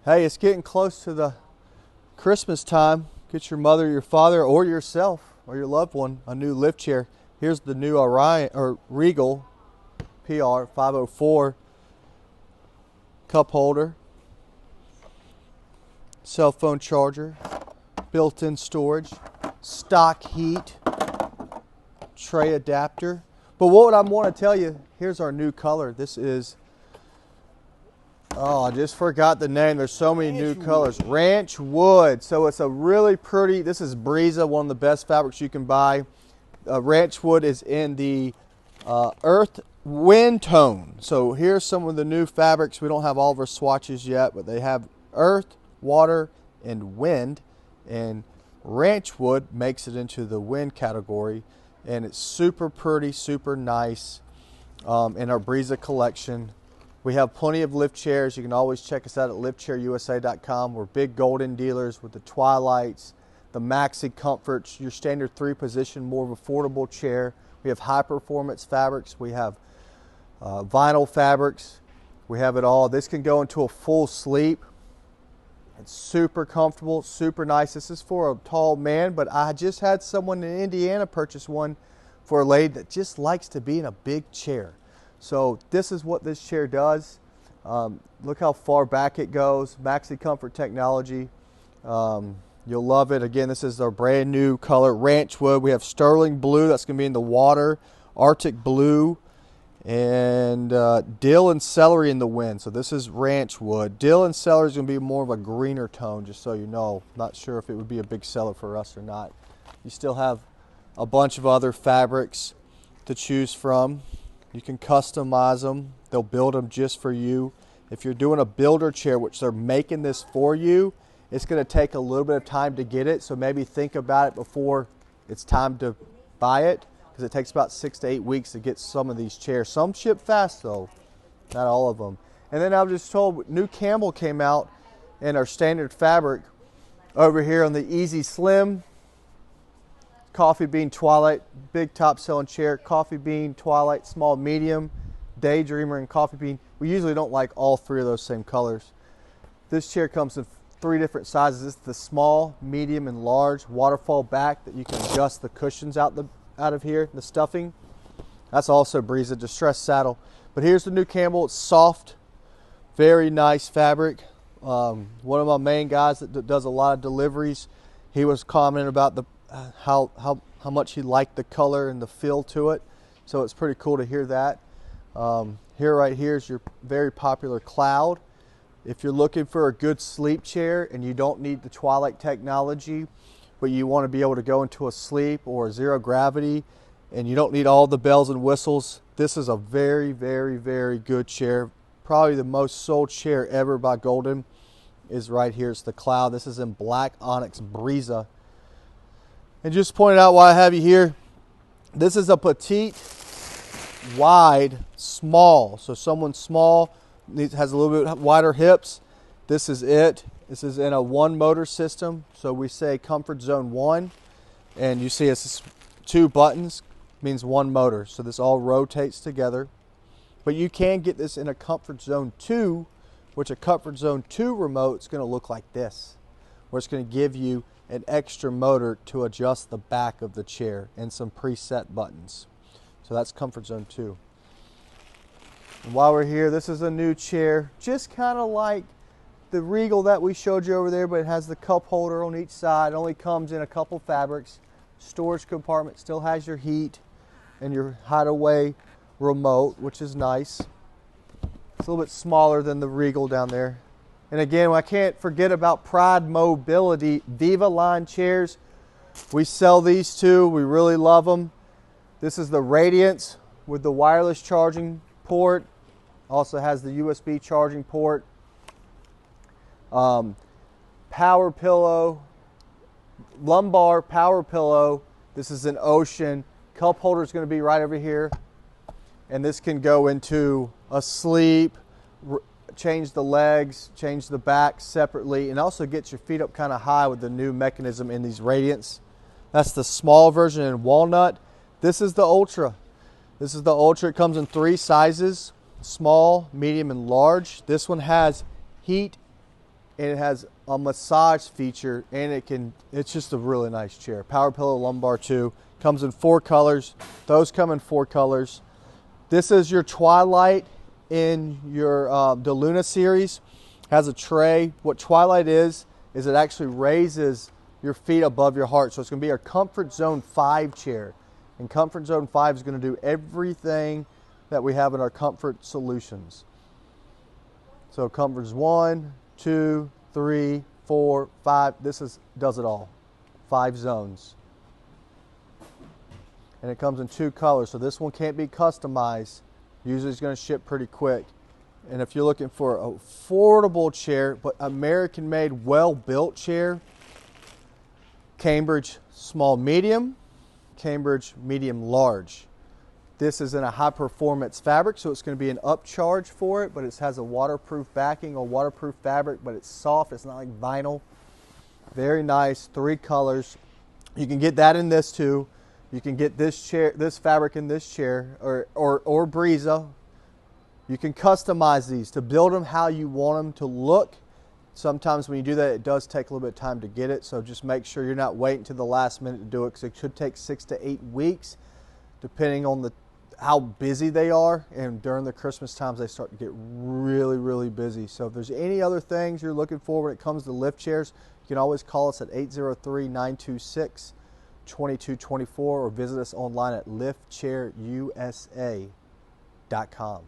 Hey, it's getting close to the Christmas time. Get your mother, your father, or yourself, or your loved one a new lift chair. Here's the new Orion or Regal PR 504 cup holder, cell phone charger, built-in storage, stock heat, tray adapter. But what I want to tell you, here's our new color. This is, oh, I just forgot the name. There's so many new colors. Ranch wood. So it's a really pretty, this is Breeza, one of the best fabrics you can buy. Ranch wood is in the earth wind tone. So here's some of the new fabrics. We don't have all of our swatches yet, but they have earth, water, and wind. And ranch wood makes it into the wind category. And it's super pretty, super nice in our Breeza collection. We have plenty of lift chairs. You can always check us out at liftchairusa.com. We're big Golden dealers with the Twilights, the Maxi Comforts, your standard 3-position, more affordable chair. We have high performance fabrics. We have vinyl fabrics. We have it all. This can go into a full sleep. It's super comfortable, super nice. This is for a tall man, but I just had someone in Indiana purchase one for a lady that just likes to be in a big chair. So this is what this chair does. Look how far back it goes. Maxi Comfort technology. You'll love it. Again, this is our brand new color, ranch wood. We have sterling blue. That's going to be in the water. Arctic blue. And dill and celery in the wind. So this is ranch wood. Dill and celery is going to be more of a greener tone, just so you know. Not sure if it would be a big seller for us or not. You still have a bunch of other fabrics to choose from. You can customize them. They'll build them just for you. If you're doing a builder chair, which they're making this for you, it's going to take a little bit of time to get it. So maybe think about it before it's time to buy it, because it takes about 6 to 8 weeks to get some of these chairs. Some ship fast though, not all of them. And then I was just told new Campbell came out in our standard fabric over here on the Easy Slim. Coffee Bean Twilight, big top selling chair. Coffee Bean Twilight, small, medium, Daydreamer, and Coffee Bean. We usually don't like all three of those same colors. This chair comes in 3 different sizes. This is the small, medium, and large. Waterfall back that you can adjust the cushions out of here, the stuffing. That's also Breeza distressed saddle. But here's the new Campbell. It's soft, very nice fabric. One of my main guys that does a lot of deliveries, he was commenting about the how much he liked the color and the feel to it. So it's pretty cool to hear that. Right here is your very popular Cloud. If you're looking for a good sleep chair and you don't need the Twilight technology, but you want to be able to go into a sleep or zero gravity and you don't need all the bells and whistles, this is a very, very, very good chair. Probably the most sold chair ever by Golden is right here. It's the Cloud. This is in black onyx Breeza. And just pointed out why I have you here, this is a petite, wide, small. So someone small has a little bit wider hips. This is it. This is in a 1 motor system. So we say comfort zone 1. And you see it's 2 buttons, means 1 motor. So this all rotates together. But you can get this in a comfort zone 2, which a comfort zone 2 remote is going to look like this, where it's going to give you an extra motor to adjust the back of the chair and some preset buttons. So that's comfort zone 2. And while we're here, this is a new chair, just kind of like the Regal that we showed you over there, but it has the cup holder on each side. It only comes in a couple fabrics. Storage compartment, still has your heat and your hideaway remote, which is nice. It's a little bit smaller than the Regal down there. And again, I can't forget about Pride Mobility Viva line chairs. We sell these too. We really love them. This is the Radiance with the wireless charging port. Also has the USB charging port. Power pillow, lumbar power pillow. This is an Ocean. Cup holder is going to be right over here. And this can go into a sleep, change the legs, change the back separately, and also get your feet up kind of high with the new mechanism in these Radiance. That's the small version in walnut. This is the Ultra. This is the Ultra. It comes in 3 sizes, small, medium, and large. This one has heat and it has a massage feature, and it's just a really nice chair. Power pillow lumbar too. Comes in 4 colors. Those come in 4 colors. This is your Twilight in your the Luna series. Has a tray. What Twilight is it actually raises your feet above your heart. So it's going to be our Comfort Zone 5 chair. And Comfort Zone 5 is going to do everything that we have in our Comfort Solutions. So Comfort's 1, 2, 3, 4, 5. This does it all. 5 zones. And it comes in 2 colors. So this one can't be customized. Usually it's going to ship pretty quick. And if you're looking for an affordable chair, but American-made, well-built chair, Cambridge small medium, Cambridge medium large. This is in a high-performance fabric, so it's going to be an upcharge for it, but it has a waterproof backing or waterproof fabric, but it's soft. It's not like vinyl. Very nice. 3 colors. You can get that in this too. You can get this chair, this fabric in this chair, or Breeza. You can customize these to build them how you want them to look. Sometimes when you do that, it does take a little bit of time to get it, so just make sure you're not waiting to the last minute to do it, because it should take 6 to 8 weeks, depending on how busy they are. And during the Christmas times, they start to get really, really busy. So if there's any other things you're looking for when it comes to lift chairs, you can always call us at 803-926-2224 or visit us online at liftchairusa.com.